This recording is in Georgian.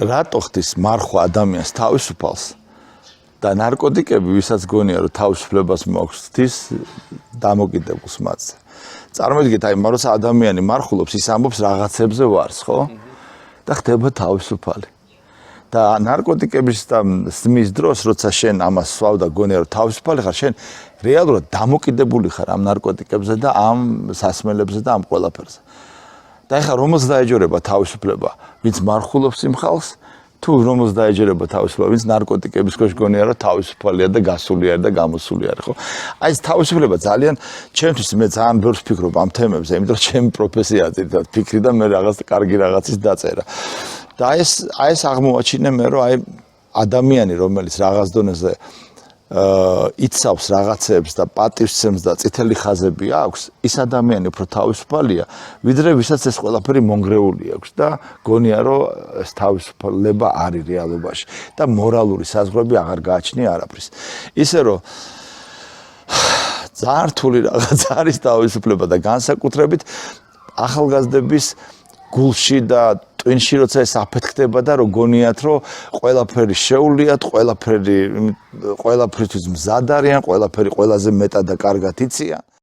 რატო ხდის მარხვა ადამიანს თავისუფალს და ნარკოტიკები, ვისაც გონია რომ თავისუფლებას მოაქვს, ხდის დამოკიდებულს მათზე. წარმოიდგინეთ, აი, როცა ადამიანი მარხულობს, ის ამბობს რაღაცებზე ვარს, ხო? და ხდება თავისუფალი. და ნარკოტიკების და სმის დროს, როცა შენ ამას სვავ და გონია რომ თავისუფალი ხარ, შენ რეალურად დამოკიდებული ხარ ამ ნარკოტიკებზე და ამ სასმელებზე და ამ ყველაფერზე. და ეხლა რომელს დაეჯერება თავისუფლება, ვინც მარხულობს იმ ხალხს, თუ რომელს დაეჯერება თავისუფლება, ვინც ნარკოტიკების ქვეშ გონია რომ თავისუფალია და გასული არის და გამოსული არის, ხო? აი ეს თავისუფლება ძალიან ჩემთვის მე ძალიან ბევრს ვფიქრობ ამ თემებზე, იმიტომ რომ ჩემი პროფესიაა ძირითადად ფიქრი და მე რაღაც კარგი რაღაცის დაწერა. და აი ეს აღმოაჩინე მე რომ აი ადამიანი რომელიც რაღაც დონეზე იცავს რაღაცებს და პატივსცემს და წითელი ხაზები აქვს, ის ადამიანი უფრო თავისუფალია, ვიდრე ვისაც ეს ყველაფერი მონგრეული აქვს და გონია რომ ეს თავისუფლება არის რეალობაში და მორალური საზღვრები აღარ გააჩნია არაფრის. ისე რომ ძალიან რთული რაღაც არის თავისუფლება და განსაკუთრებით ახალგაზრდების გულში და ტვინში როცა ეს აფეთქდება და რო გონიათ რომ ყველაფერი შეუვლიათ, ყველაფრისთვის მზად არიან, ყველაფერი ყველაზე მეტად და კარგად იციან.